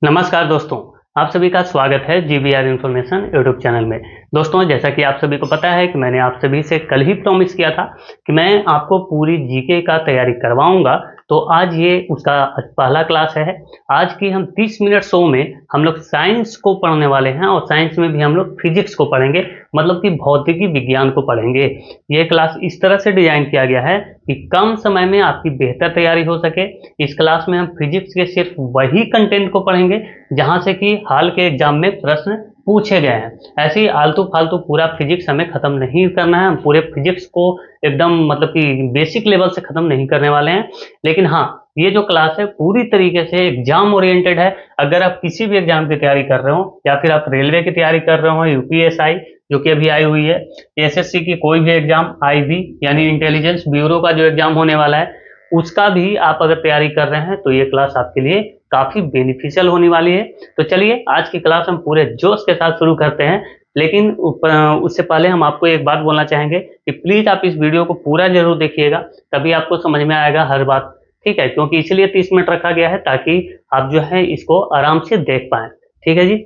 नमस्कार दोस्तों, आप सभी का स्वागत है जीबीआर इन्फॉर्मेशन यूट्यूब चैनल में। दोस्तों, जैसा कि आप सभी को पता है कि मैंने आप सभी से कल ही प्रॉमिस किया था कि मैं आपको पूरी जीके का तैयारी करवाऊंगा, तो आज ये उसका पहला क्लास है। आज की हम 30 मिनट शो में हम लोग साइंस को पढ़ने वाले हैं और साइंस में भी हम लोग फिजिक्स को पढ़ेंगे, मतलब कि भौतिकी विज्ञान को पढ़ेंगे। ये क्लास इस तरह से डिजाइन किया गया है कि कम समय में आपकी बेहतर तैयारी हो सके। इस क्लास में हम फिजिक्स के सिर्फ वही कंटेंट को पढ़ेंगे जहां से कि हाल के एग्जाम में प्रश्न पूछे गए हैं। ऐसे ही आलतू फालतू पूरा फिजिक्स हमें खत्म नहीं करना है। हम पूरे फिजिक्स को एकदम मतलब कि बेसिक लेवल से खत्म नहीं करने वाले हैं, लेकिन हाँ, ये जो क्लास है पूरी तरीके से एग्जाम ओरिएंटेड है। अगर आप किसी भी एग्जाम की तैयारी कर रहे हो या फिर आप रेलवे की तैयारी कर रहे हो, यूपीएसआई जो कि अभी आई हुई है, एसएससी की कोई भी एग्जाम, आईबी यानी इंटेलिजेंस ब्यूरो का जो एग्जाम होने वाला है, उसका भी आप अगर तैयारी कर रहे हैं तो ये क्लास आपके लिए काफी बेनिफिशियल होने वाली है। तो चलिए आज की क्लास हम पूरे जोश के साथ शुरू करते हैं, लेकिन उससे पहले हम आपको एक बात बोलना चाहेंगे कि प्लीज आप इस वीडियो को पूरा जरूर देखिएगा, तभी आपको समझ में आएगा हर बात, ठीक है? क्योंकि इसलिए 30 मिनट रखा गया है ताकि आप जो है इसको आराम से देख पाए, ठीक है जी।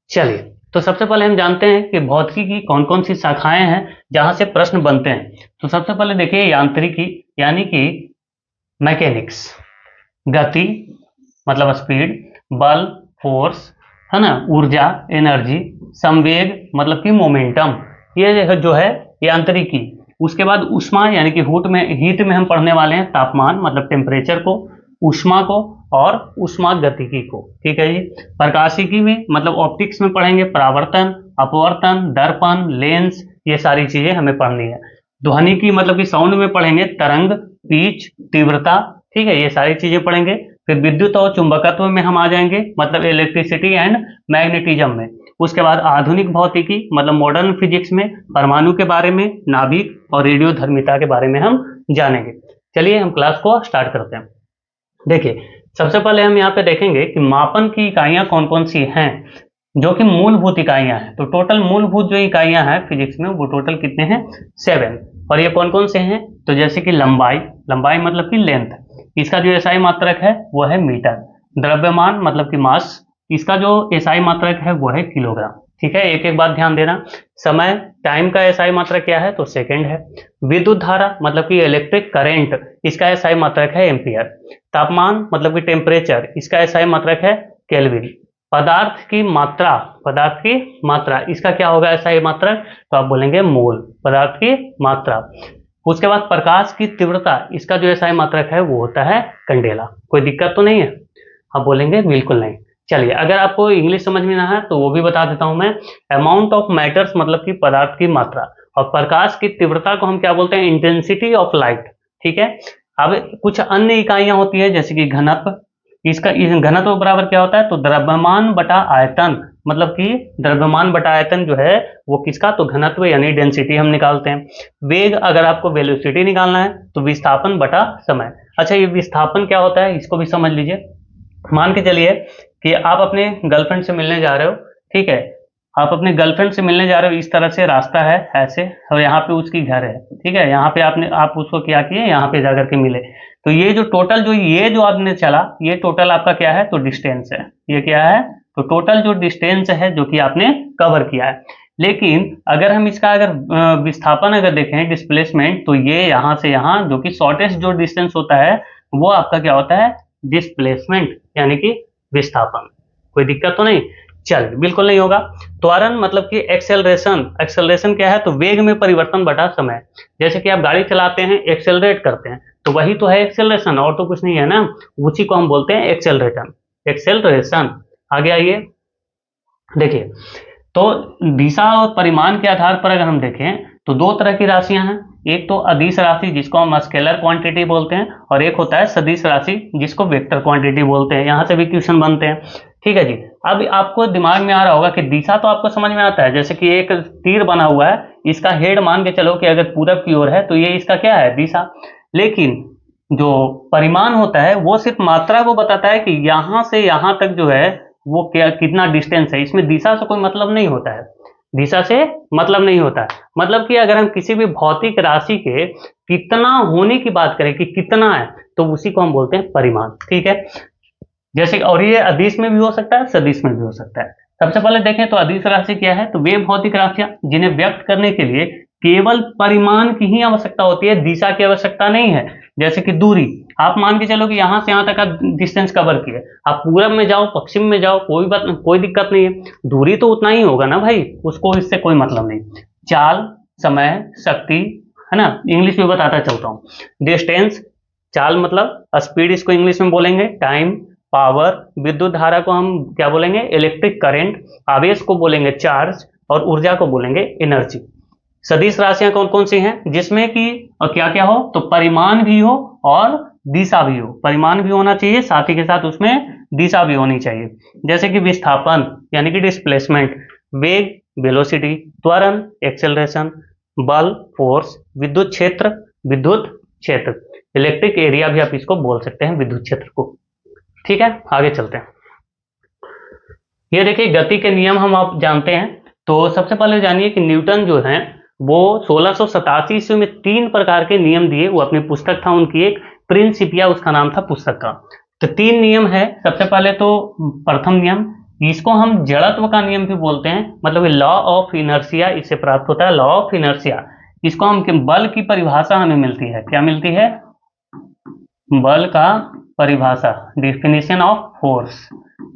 चलिए, तो सबसे पहले हम जानते हैं कि भौतिकी की कौन कौन सी शाखाएं हैं जहां से प्रश्न बनते हैं। तो सबसे पहले देखिए यांत्रिकी यानी कि मैकेनिक्स, गति मतलब स्पीड, बल फोर्स, है ना, ऊर्जा एनर्जी, संवेग मतलब कि मोमेंटम, ये जो है यांत्रिकी। उसके बाद ऊष्मा यानी कि हीट में हम पढ़ने वाले हैं तापमान मतलब टेम्परेचर को, ऊष्मा को और ऊष्मा गतिकी को, ठीक है जी। प्रकाशिकी में मतलब ऑप्टिक्स में पढ़ेंगे परावर्तन, अपवर्तन, दर्पण, लेंस, ये सारी चीजें हमें पढ़नी है। ध्वनिकी मतलब कि साउंड में पढ़ेंगे तरंग, पिच, तीव्रता, ठीक है, ये सारी चीजें पढ़ेंगे। फिर विद्युत और चुंबकत्व में हम आ जाएंगे मतलब इलेक्ट्रिसिटी एंड मैग्नेटिज्म में। उसके बाद आधुनिक भौतिकी मतलब मॉडर्न फिजिक्स में परमाणु के बारे में, नाभिक और रेडियोधर्मिता के बारे में हम जानेंगे। चलिए हम क्लास को स्टार्ट करते हैं। देखिए, सबसे पहले हम यहाँ पे देखेंगे कि मापन की इकाइयां कौन कौन सी हैं, जो कि मूलभूत इकाइयां हैं। तो टोटल मूलभूत जो इकाइयां हैं फिजिक्स में वो टोटल कितने हैं? 7। और ये कौन कौन से हैं? तो जैसे कि लंबाई मतलब कि लेंथ, इसका जो एसआई मात्रक है वो है मीटर। द्रव्यमान मतलब कि मास, इसका जो एसआई मात्रक है वो है किलोग्राम, ठीक है। एक एक बात ध्यान देना। समय टाइम का एसआई मात्रक क्या है? तो सेकंड है। विद्युत धारा मतलब कि इलेक्ट्रिक करंट, इसका एसआई मात्रक है एम्पियर। तापमान मतलब कि टेम्परेचर, इसका एसआई मात्रक है केल्विन। पदार्थ की मात्रा, इसका क्या होगा एसआई मात्रक? तो आप बोलेंगे मोल, पदार्थ की मात्रा। उसके बाद प्रकाश की तीव्रता, इसका जो एसआई मात्रक है वो होता है कैंडेला। कोई दिक्कत तो नहीं है? आप बोलेंगे बिल्कुल नहीं। चलिए, अगर आपको इंग्लिश समझ में ना है तो वो भी बता देता हूं मैं। अमाउंट ऑफ मैटर्स मतलब कि पदार्थ की मात्रा, और प्रकाश की तीव्रता को हम क्या बोलते हैं? इंटेंसिटी ऑफ लाइट, ठीक है। अब कुछ अन्य इकाइयां होती है जैसे कि घनत्व, इसका घनत्व बराबर क्या होता है? तो द्रव्यमान बटा आयतन, मतलब कि द्रव्यमान बटा आयतन जो है वो किसका? तो घनत्व यानी डेंसिटी हम निकालते हैं। वेग, अगर आपको वेलोसिटी निकालना है तो विस्थापन बटा समय। अच्छा, ये विस्थापन क्या होता है इसको भी समझ लीजिए। मान के चलिए कि आप अपने गर्लफ्रेंड से मिलने जा रहे हो, ठीक है। आप अपने गर्लफ्रेंड से मिलने जा रहे हो, इस तरह से रास्ता है ऐसे, और यहाँ पे उसकी घर है, ठीक है। यहाँ पे आप उसको क्या किए? यहाँ पे जाकर के मिले। तो ये जो टोटल जो आपने चला, ये टोटल आपका क्या है? तो डिस्टेंस है। ये क्या है? तो टोटल जो डिस्टेंस है जो कि आपने कवर किया है। लेकिन अगर हम इसका विस्थापन अगर देखें, डिस्प्लेसमेंट, तो ये यहाँ से यहाँ जो कि शॉर्टेस्ट जो डिस्टेंस होता है वो आपका क्या होता है? डिस्प्लेसमेंट यानी कि विस्थापन। कोई दिक्कत तो नहीं? चलिए, बिल्कुल नहीं होगा। त्वरण मतलब कि एक्सेलरेशन क्या है? तो वेग में परिवर्तन बटा समय। जैसे कि आप गाड़ी चलाते हैं, एक्सेलरेट करते हैं, तो वही तो है एक्सेलरेशन, और तो कुछ नहीं है ना। उसी को हम बोलते हैं एक्सेलरेशन। आगे आइए, देखिए, तो दिशा और परिमाण के आधार पर अगर हम देखें तो दो तरह की राशियां हैं। एक तो अदिश राशि जिसको हम स्केलर क्वांटिटी बोलते हैं, और एक होता है सदिश राशि जिसको वेक्टर क्वांटिटी बोलते हैं। यहां से भी क्वेश्चन बनते हैं, ठीक है जी। अब आपको दिमाग में आ रहा होगा कि दिशा तो आपको समझ में आता है, जैसे कि एक तीर बना हुआ है, इसका हेड मान के चलो कि अगर पूरब की ओर है तो ये इसका क्या है? दिशा। लेकिन जो परिमाण होता है वो सिर्फ मात्रा को बताता है कि यहां से यहां तक जो है वो क्या कितना डिस्टेंस है। इसमें दिशा से कोई मतलब नहीं होता है, दिशा से मतलब नहीं होता है। मतलब कि अगर हम किसी भी भौतिक राशि के कितना होने की बात करें कि कितना है, तो उसी को हम बोलते हैं परिमाण, ठीक है। जैसे, और ये अदिश में भी हो सकता है, सदिश में भी हो सकता है। सबसे पहले देखें तो अदिश राशि क्या है, तो वे भौतिक राशियां जिन्हें व्यक्त करने के लिए केवल परिमाण की ही आवश्यकता होती है, दिशा की आवश्यकता नहीं है। जैसे कि दूरी, आप मान के चलो कि यहां से यहां तक का डिस्टेंस कवर किया, आप पूरब में जाओ पश्चिम में जाओ, कोई दिक्कत नहीं है, दूरी तो उतना ही होगा ना भाई, उसको इससे कोई मतलब नहीं। चाल, समय, शक्ति, है ना, इंग्लिश में बताता चलता हूँ। डिस्टेंस, चाल मतलब स्पीड, इसको इंग्लिश में बोलेंगे टाइम। पावर, विद्युत धारा को हम क्या बोलेंगे, इलेक्ट्रिक करंट। आवेश को बोलेंगे चार्ज, और ऊर्जा को बोलेंगे एनर्जी। सदिश राशियां कौन कौन सी हैं, जिसमें कि और क्या क्या हो, तो परिमाण भी हो और दिशा भी हो। परिमाण भी होना चाहिए, साथ ही के साथ उसमें दिशा भी होनी चाहिए। जैसे कि विस्थापन यानी कि डिस्प्लेसमेंट, वेग वेलोसिटी, त्वरण एक्सेलरेशन, बल फोर्स, विद्युत क्षेत्र, इलेक्ट्रिक एरिया भी आप इसको बोल सकते हैं, विद्युत क्षेत्र को। ठीक है, आगे चलते हैं। ये देखिए गति के नियम हम आप जानते हैं। तो सबसे पहले जानिए कि न्यूटन जो है वो 1687 ईस्वी में 3 प्रकार के नियम दिए। वो अपनी पुस्तक था उनकी, एक प्रिंसिपिया उसका नाम था पुस्तक का। तो 3 नियम है। सबसे पहले तो प्रथम नियम, इसको हम जड़त्व का नियम भी बोलते हैं, मतलब लॉ ऑफ इनर्शिया इससे प्राप्त होता है, लॉ ऑफ इनर्शिया। इसको हम बल की परिभाषा हमें मिलती है, क्या मिलती है, बल का परिभाषा, डेफिनेशन ऑफ फोर्स,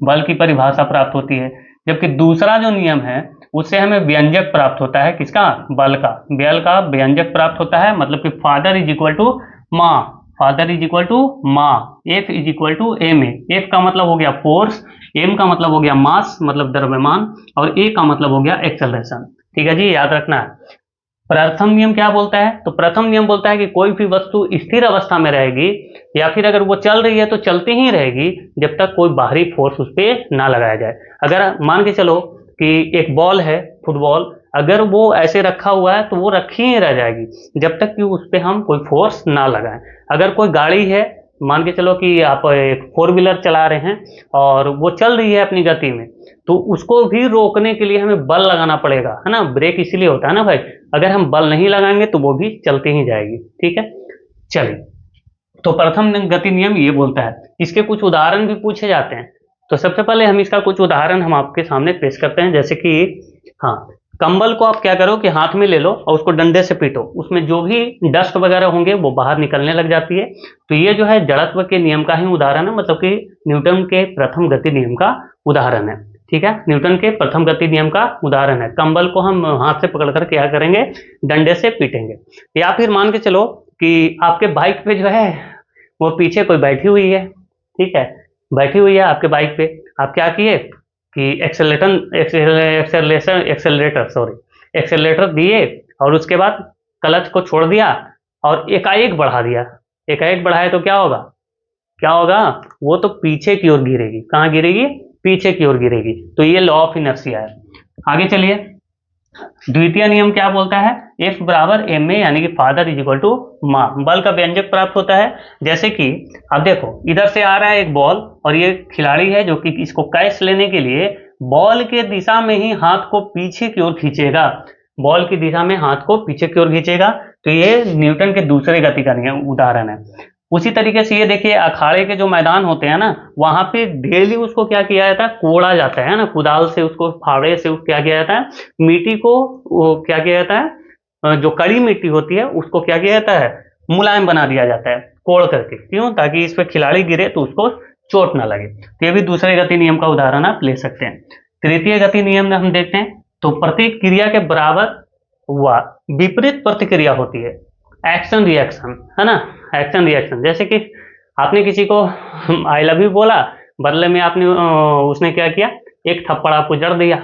बल की परिभाषा प्राप्त होती है। जबकि दूसरा जो नियम है उससे हमें व्यंजक प्राप्त होता है, किसका, बल का व्यंजक प्राप्त होता है, मतलब कि फादर इज इक्वल टू माँ, फादर इज इक्वल टू माँ, F is equal to M A. F का मतलब हो गया फोर्स, एम का मतलब हो गया मास मतलब द्रव्यमान, और ए का मतलब हो गया एक्सेलरेशन। ठीक है जी, याद रखना है। प्रथम नियम क्या बोलता है, तो प्रथम नियम बोलता है कि कोई भी वस्तु स्थिर अवस्था में रहेगी, या फिर अगर वो चल रही है तो चलती ही रहेगी जब तक कोई बाहरी फोर्स उस पर ना लगाया जाए। अगर मान के चलो कि एक बॉल है, फुटबॉल, अगर वो ऐसे रखा हुआ है तो वो रखी ही रह जाएगी जब तक कि उस पर हम कोई फोर्स ना लगाएं। अगर कोई गाड़ी है, मान के चलो कि आप एक 4 व्हीलर चला रहे हैं और वो चल रही है अपनी गति में, तो उसको भी रोकने के लिए हमें बल लगाना पड़ेगा, है ना, ब्रेक इसीलिए होता है ना भाई। अगर हम बल नहीं लगाएंगे तो वो भी चलती ही जाएगी। ठीक है, चलिए, तो प्रथम गति नियम ये बोलता है। इसके कुछ उदाहरण भी पूछे जाते हैं, तो सबसे पहले हम इसका कुछ उदाहरण हम आपके सामने पेश करते हैं। जैसे कि हाँ, कंबल को आप क्या करो कि हाथ में ले लो और उसको डंडे से पीटो, उसमें जो भी डस्ट वगैरह होंगे वो बाहर निकलने लग जाती है। तो ये जो है जड़त्व के नियम का ही उदाहरण है, मतलब कि न्यूटन के प्रथम गति नियम का उदाहरण है। ठीक है, न्यूटन के प्रथम गति नियम का उदाहरण है। कंबल को हम हाथ से पकड़कर क्या करेंगे, डंडे से पीटेंगे। या फिर मान के चलो कि आपके बाइक पे जो है वो पीछे कोई बैठी हुई है, ठीक है, बैठी हुई है आपके बाइक पे, आप क्या किए कि एक्सेलरेटर दिए और उसके बाद क्लच को छोड़ दिया और एकाएक बढ़ा दिया। एकाएक बढ़ाए तो क्या होगा, वो तो पीछे की ओर गिरेगी। कहाँ गिरेगी, पीछे की ओर गिरेगी। तो ये लॉ ऑफ इनर्शिया है। आगे चलिए, द्वितीय नियम क्या बोलता है, F बराबर एम ए, यानी कि फादर इज इक्वल टू माँ। बल का व्यंजक प्राप्त होता है। जैसे कि अब देखो, इधर से आ रहा है एक बॉल और ये खिलाड़ी है जो कि इसको कैच लेने के लिए बॉल के दिशा में ही हाथ को पीछे की ओर खींचेगा, बॉल की दिशा में हाथ को पीछे की ओर खींचेगा। तो ये न्यूटन के दूसरे गति का नियम उदाहरण है। उसी तरीके से ये देखिए, अखाड़े के जो मैदान होते हैं ना, वहां पे डेली उसको क्या किया जाता है, कोड़ा जाता है ना, कुदाल से उसको, फावड़े से क्या किया जाता है, मिट्टी को क्या किया जाता है, जो कड़ी मिट्टी होती है उसको क्या किया जाता है, मुलायम बना दिया जाता है कोड़ करके। क्यों, ताकि इस पर खिलाड़ी गिरे तो उसको चोट ना लगे। तो ये भी दूसरे गति नियम का उदाहरण आप ले सकते हैं। तृतीय गति नियम में हम देखते हैं, तो प्रत्येक क्रिया के बराबर व विपरीत प्रतिक्रिया होती है, एक्शन रिएक्शन, है ना, एक्शन रिएक्शन। जैसे कि आपने किसी को आई लव यू बोला, बदले में आपने उसने क्या किया, एक थप्पड़ आपको जड़ दिया,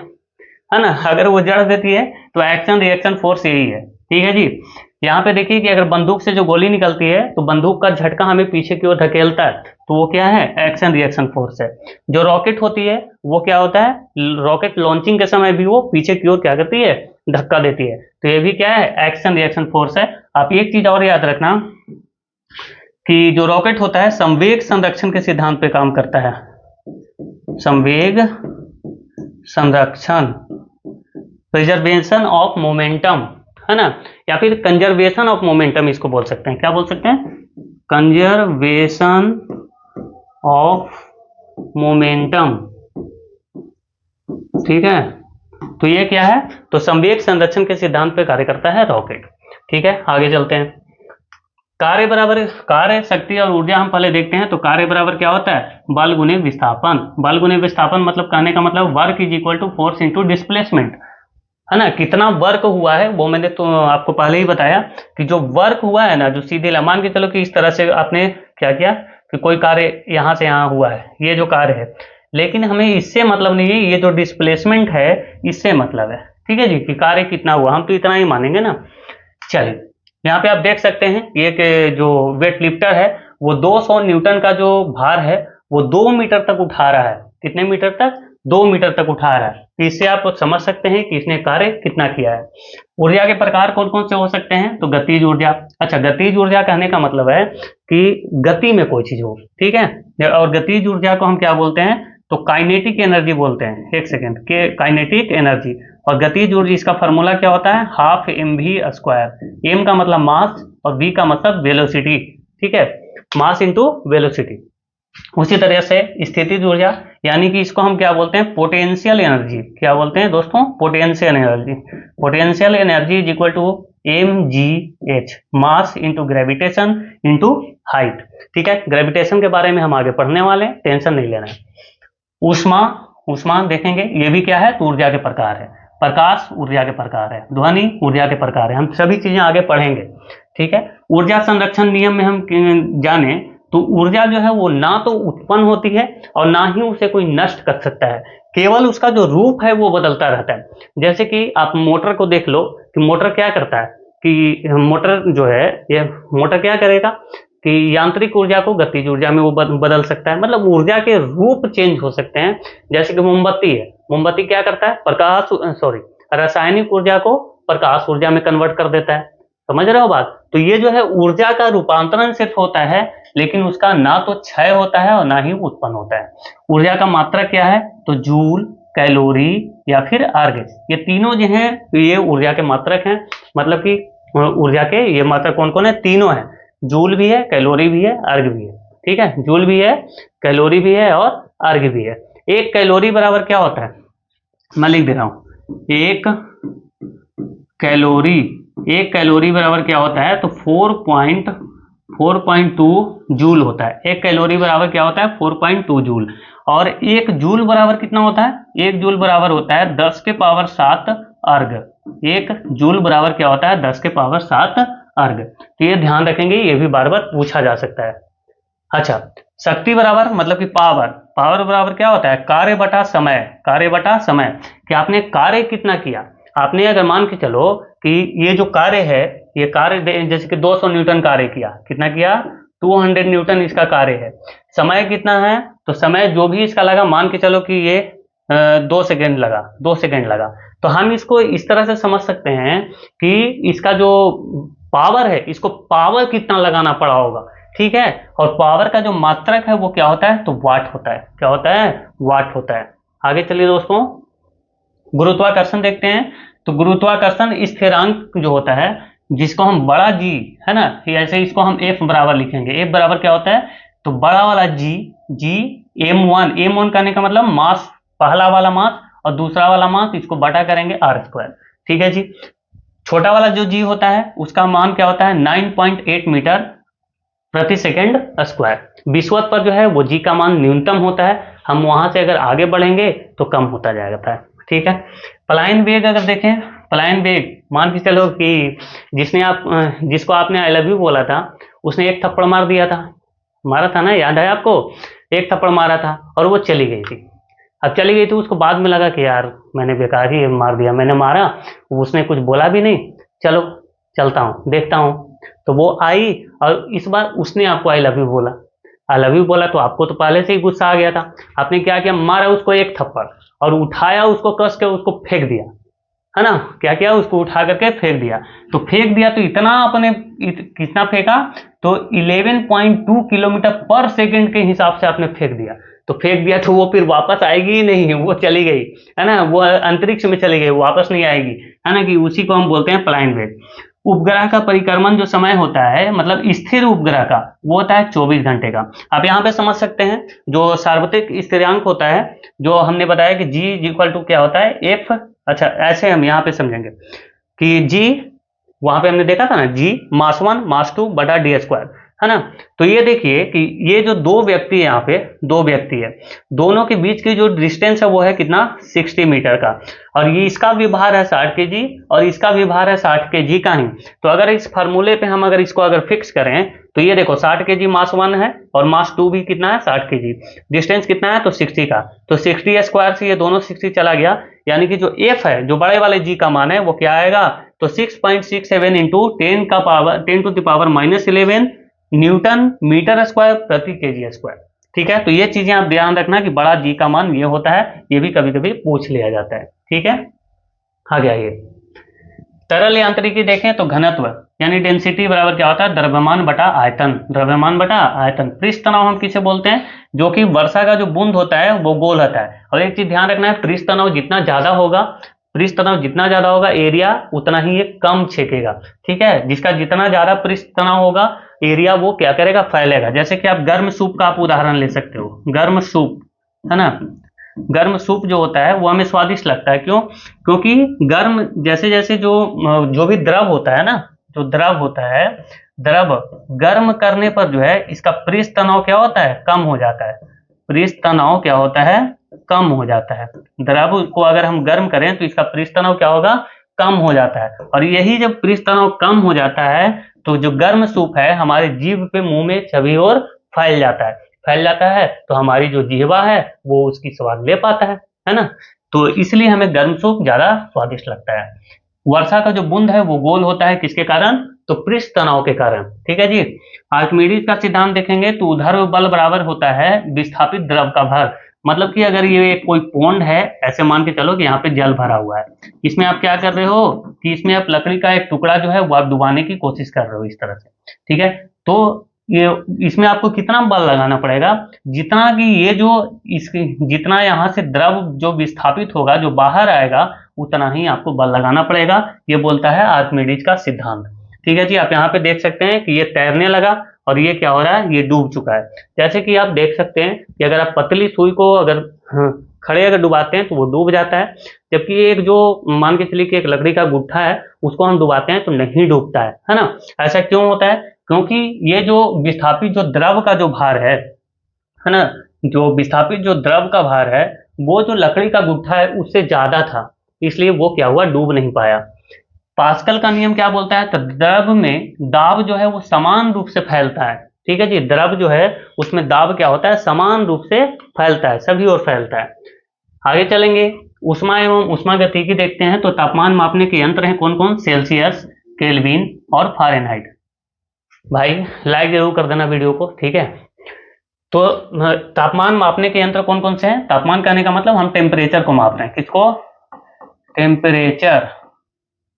है ना। अगर वो जड़ देती है तो एक्शन रिएक्शन फोर्स यही है। ठीक है जी, यहाँ पे देखिए कि अगर बंदूक से जो गोली निकलती है तो बंदूक का झटका हमें पीछे की ओर धकेलता है, तो वो क्या है, एक्शन रिएक्शन फोर्स है। जो रॉकेट होती है वो क्या होता है, रॉकेट लॉन्चिंग के समय भी वो पीछे की ओर क्या करती है, धक्का देती है। तो ये भी क्या है, एक्शन रिएक्शन फोर्स है। आप एक चीज और याद रखना कि जो रॉकेट होता है संवेग संरक्षण के सिद्धांत पे काम करता है, संवेग संरक्षण, प्रिजर्वेशन ऑफ मोमेंटम, है ना, या फिर कंजर्वेशन ऑफ मोमेंटम इसको बोल सकते हैं। क्या बोल सकते हैं, कंजर्वेशन ऑफ मोमेंटम, ठीक है। तो ये क्या है, तो संवेग संरक्षण के सिद्धांत पे कार्य करता है रॉकेट, ठीक है। आगे चलते हैं। कार्य बराबर, कार्य शक्ति और ऊर्जा हम पहले देखते हैं। तो कार्य बराबर क्या होता है, बल गुने विस्थापन। बल गुने विस्थापन मतलब कहने का मतलब work is equal to force into displacement, है ना। कितना वर्क हुआ है वो मैंने तो आपको पहले ही बताया कि जो वर्क हुआ है ना, जो सीधे मान के चलो कि इस तरह से आपने क्या किया कि कोई कार्य यहां से यहां हुआ है, ये जो कार्य है, लेकिन हमें इससे मतलब नहीं है, ये जो डिस्प्लेसमेंट है इससे मतलब है, ठीक है जी, कि कार्य कितना हुआ, हम तो इतना ही मानेंगे ना। चलिए यहाँ पे आप देख सकते हैं ये कि जो वेट लिफ्टर है वो 200 न्यूटन का जो भार है वो 2 मीटर तक उठा रहा है। कितने मीटर तक, 2 मीटर तक उठा रहा है। तो इससे आप समझ सकते हैं कि इसने कार्य कितना किया है। ऊर्जा के प्रकार कौन कौन से हो सकते हैं, तो गतिज ऊर्जा। अच्छा, गतिज ऊर्जा कहने का मतलब है कि गति में कोई चीज हो, ठीक है। और गतिज ऊर्जा को हम क्या बोलते हैं, तो काइनेटिक एनर्जी बोलते हैं। एक सेकेंड के, काइनेटिक एनर्जी। और गतिज ऊर्जा, इसका फॉर्मूला क्या होता है, हाफ mv²। एम का मतलब मास और v का मतलब वेलोसिटी, ठीक है, मास इंटू वेलोसिटी। उसी तरह से स्थितिज ऊर्जा, यानी कि इसको हम क्या बोलते हैं, पोटेंशियल एनर्जी। क्या बोलते हैं दोस्तों, potential energy. Potential energy is equal to mgh, mass into gravitation into height, ठीक है। ग्रेविटेशन के बारे में हम आगे पढ़ने वाले हैं, टेंशन नहीं लेना है। ऊष्मा, ऊष्मा देखेंगे, ये भी क्या है, तो ऊर्जा के प्रकार है। प्रकाश ऊर्जा के प्रकार है। ध्वनि ऊर्जा के प्रकार है। हम सभी चीजें आगे पढ़ेंगे, ठीक है। ऊर्जा संरक्षण नियम में हम जाने तो ऊर्जा जो है वो ना तो उत्पन्न होती है और ना ही उसे कोई नष्ट कर सकता है, केवल उसका जो रूप है वो बदलता रहता है। जैसे कि आप मोटर को देख लो कि मोटर क्या करता है, कि मोटर जो है, ये मोटर क्या करेगा कि यांत्रिक ऊर्जा को गतिज ऊर्जा में वो बदल सकता है। मतलब ऊर्जा के रूप चेंज हो सकते हैं। जैसे कि मोमबत्ती है, मोमबत्ती क्या करता है, प्रकाश सॉरी रासायनिक ऊर्जा को प्रकाश ऊर्जा में कन्वर्ट कर देता है। समझ रहे हो बात। तो ये जो है ऊर्जा का रूपांतरण सिर्फ होता है, लेकिन उसका ना तो क्षय होता है और ना ही उत्पन्न होता है। ऊर्जा का मात्रा क्या है, तो जूल, कैलोरी या फिर अर्ग, ये तीनों जो हैं ये ऊर्जा के मात्रक हैं। मतलब कि ऊर्जा के ये मात्रक कौन कौन है, तीनों है। जूल भी है, कैलोरी भी है, अर्ग भी है, ठीक है। जूल भी है, कैलोरी भी है और अर्ग भी है। एक कैलोरी बराबर क्या होता है, मैं लिख दे रहा हूं, एक कैलोरी बराबर क्या होता है, तो 4.2 जूल होता है। एक कैलोरी बराबर क्या होता है, 4.2 जूल। और एक जूल बराबर कितना होता है, एक जूल बराबर होता है 10⁻7 अर्ग। एक जूल बराबर क्या होता है, 10⁻7 अर्ग। तो ये ध्यान रखेंगे, ये भी बार बार पूछा जा सकता है। अच्छा, शक्ति बराबर मतलब कि पावर, पावर बराबर क्या होता है, कार्य बटा समय। कार्य बटा समय कि आपने कार्य कितना किया। आपने अगर मान के चलो कि ये जो कार्य है, ये कार्य जैसे कि 200 न्यूटन कार्य किया, कितना किया, 200 न्यूटन इसका कार्य है। समय कितना है, तो समय जो भी इसका लगा, मान के चलो कि ये 2 सेकेंड लगा, 2 सेकेंड लगा। तो हम इसको इस तरह से समझ सकते हैं कि इसका जो पावर है, इसको पावर कितना लगाना पड़ा होगा, ठीक है। और पावर का जो मात्रक है वो क्या होता है, तो वाट होता है। क्या होता है, वाट होता है। आगे चलिए दोस्तों, गुरुत्वाकर्षण देखते हैं। तो गुरुत्वाकर्षण स्थिरांक जो होता है, जिसको हम बड़ा जी, है ना, ऐसे इसको हम एफ बराबर लिखेंगे। एफ बराबर क्या होता है, तो बड़ा वाला जी, m1 करने का मतलब मास, पहला वाला मास और दूसरा वाला मास, इसको बटा करेंगे r², ठीक है जी। छोटा वाला जो जी होता है उसका मान क्या होता है, 9.8 मीटर प्रति सेकेंड स्क्वायर। विश्वत पर जो है वो जी का मान न्यूनतम होता है। हम वहां से अगर आगे बढ़ेंगे तो कम होता जाएगा, ठीक है। पलायन वेग अगर देखें, पलायन वेग मान के चलो कि जिसको आपने आई लव यू बोला था, उसने एक थप्पड़ मार दिया था, मारा था ना, याद है आपको, एक थप्पड़ मारा था और वो चली गई थी। अब चली गई थी, उसको बाद में लगा कि यार मैंने बेकार ही मार दिया, मैंने मारा, उसने कुछ बोला भी नहीं, चलो चलता हूँ, देखता हूँ। तो वो आई और इस बार उसने आपको आई लव यू बोला। आई लव यू बोला तो आपको तो पहले से ही गुस्सा आ गया था। आपने क्या किया, मारा उसको एक थप्पड़ और उठाया उसको, कस के उसको फेंक दिया, है ना। क्या किया, उसको उठा करके फेंक दिया। तो फेंक दिया तो इतना आपने कितना फेंका, तो 11.2 किलोमीटर पर सेकेंड के हिसाब से आपने फेंक दिया। तो फेंक दिया तो वो फिर वापस आएगी ही नहीं, वो चली गई, है ना, वो अंतरिक्ष में चली गई, वापस नहीं आएगी, है ना, कि उसी को हम बोलते हैं पलायन वेग। उपग्रह का परिक्रमण जो समय होता है, मतलब स्थिर उपग्रह का, वो होता है 24 घंटे का। आप यहाँ पे समझ सकते हैं जो सार्वत्रिक स्थिरांक होता है, जो हमने बताया कि जी इक्वल टू क्या होता है, एफ। अच्छा, ऐसे हम यहाँ पे समझेंगे कि जी, वहां पे हमने देखा था ना, जी मास 1 मास 2 बटा डी स्क्वायर, है ना। तो ये देखिए कि ये जो दो व्यक्ति है, यहाँ पे दो व्यक्ति है, दोनों के बीच की जो डिस्टेंस है वो है कितना, 60 मीटर का। और ये इसका भी भार है 60 केजी और इसका भी भार है 60 केजी का ही। तो अगर इस फार्मूले पे हम अगर इसको अगर फिक्स करें तो ये देखो 60 केजी मास 1 है और मास 2 भी कितना है, 60 केजी। डिस्टेंस कितना है, तो 60 का। तो 60 स्क्वायर से ये दोनों 60 चला गया, यानी कि जो एफ है, जो बड़े वाले जी का मान है, वो क्या आएगा, तो 6.67 into 10 to the power -11 newton metre square प्रति केजी स्क्वायर। ठीक है, तो ये चीजें आप ध्यान रखना कि बड़ा जी का मान ये होता है, ये भी कभी कभी पूछ लिया जाता है। ठीक है, आगे आइए। तरल यांत्रिकी देखें तो घनत्व यानी डेंसिटी बराबर क्या होता है, द्रव्यमान बटा आयतन। द्रव्यमान बटा आयतन। पृष्ठ तनाव हम किसे बोलते हैं, जो कि वर्षा का जो बूंद होता है वो गोल होता है। और एक चीज ध्यान रखना है, पृष्ठ तनाव जितना ज्यादा होगा, पृष्ठ तनाव जितना ज्यादा होगा, एरिया उतना ही ये कम छेकेगा। ठीक है, जिसका जितना ज्यादा पृष्ठ तनाव होगा, एरिया वो क्या करेगा, फैलेगा। जैसे कि आप गर्म सूप का आप उदाहरण ले सकते हो, गर्म सूप, है ना। गर्म सूप जो होता है वो हमें स्वादिष्ट लगता है, क्यों, क्योंकि गर्म जैसे जैसे जो भी द्रव होता है ना, जो द्रव होता है, द्रव गर्म करने पर जो है इसका पृष्ठ तनाव क्या होता है, कम हो जाता है। पृष्ठ तनाव क्या होता है, कम हो जाता है। द्रव को अगर हम गर्म करें तो इसका पृष्ठ तनाव क्या होगा, कम हो जाता है। और यही जब पृष्ठ तनाव कम हो जाता है तो जो गर्म सूप है हमारे जीभ पे, मुंह में, सभी ओर फैल जाता है। फैल जाता है तो हमारी जो जिह्वा है वो उसकी स्वाद ले पाता है ना। तो इसलिए हमें गर्म सूप ज्यादा स्वादिष्ट लगता है। वर्षा का जो बूंद है वो गोल होता है, किसके कारण, तो पृष्ठ तनाव के कारण। ठीक है जी। आर्किमिडीज का सिद्धांत देखेंगे तो ऊर्ध्व बल बराबर होता है विस्थापित द्रव का भर। मतलब कि अगर ये कोई पोंड है, ऐसे मान के चलो कि यहाँ पे जल भरा हुआ है, इसमें आप क्या कर रहे हो कि इसमें आप लकड़ी का एक टुकड़ा जो है वो आप डुबाने की कोशिश कर रहे हो इस तरह से। ठीक है, तो ये इसमें आपको कितना बल लगाना पड़ेगा, जितना कि ये जो इसकी जितना यहाँ से द्रव जो विस्थापित होगा, जो बाहर आएगा, उतना ही आपको बल लगाना पड़ेगा। ये बोलता है आर्किमिडीज का सिद्धांत। ठीक है जी। आप यहाँ पे देख सकते हैं कि ये तैरने लगा और ये क्या हो रहा है, ये डूब चुका है। जैसे कि आप देख सकते हैं कि अगर आप पतली सुई को अगर खड़े अगर डुबाते हैं तो वो डूब जाता है, जबकि एक जो मान के चलिए कि एक लकड़ी का गुट्ठा है उसको हम डुबाते हैं तो नहीं डूबता है ना। ऐसा क्यों होता है, क्योंकि ये जो विस्थापित जो द्रव का जो भार है ना, जो विस्थापित जो द्रव का भार है वो जो लकड़ी का गुट्ठा है उससे ज्यादा था, इसलिए वो क्या हुआ, डूब नहीं पाया। पास्कल का नियम क्या बोलता है, तो द्रव में दाब जो है वो समान रूप से फैलता है। ठीक है जी, द्रव जो है उसमें दाब क्या होता है, समान रूप से फैलता है, सभी ओर फैलता है। आगे चलेंगे, उष्मा एवं उष्मागतिकी देखते हैं तो तापमान मापने के यंत्र हैं कौन कौन, सेल्सियस, केल्विन और फारेनहाइट। भाई लाइक जरूर कर देना वीडियो को। ठीक है, तो तापमान मापने के यंत्र कौन कौन से हैं, तापमान कहने का मतलब हम टेम्परेचर को माप रहे हैं, किसको, टेम्परेचर।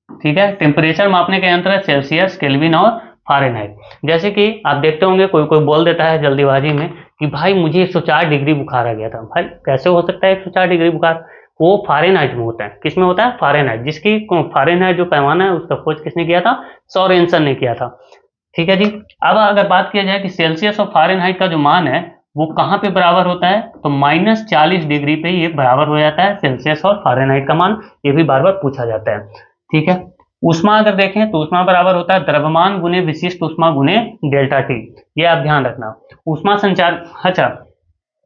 ठीक है, टेम्परेचर मापने के यंत्र है सेल्सियस, केल्विन और फारेनहाइट। जैसे कि आप देखते होंगे कोई कोई बोल देता है जल्दीबाजी में कि भाई मुझे 104 डिग्री बुखार आ गया था। भाई कैसे हो सकता है 104 डिग्री बुखार, वो फारेनहाइट में होता है। किस में होता है, फारेनहाइट। जिसकी फारेनहाइट जो पैमाना है उसका खोज किसने किया था, सोरेनसन ने किया था। ठीक है जी। अब अगर बात किया जाए कि सेल्सियस और फारेनहाइट का जो मान है वो कहाँ पे बराबर होता है, तो -40 डिग्री पे ये बराबर हो जाता है सेल्सियस और फारेनहाइट का मान। ये भी बार बार पूछा जाता है। ठीक है, उष्मा अगर देखें तो उष्मा बराबर होता है द्रव्यमान गुने विशिष्ट उष्मा गुने डेल्टा टी। ये आप ध्यान रखना। उष्मा संचार, अच्छा,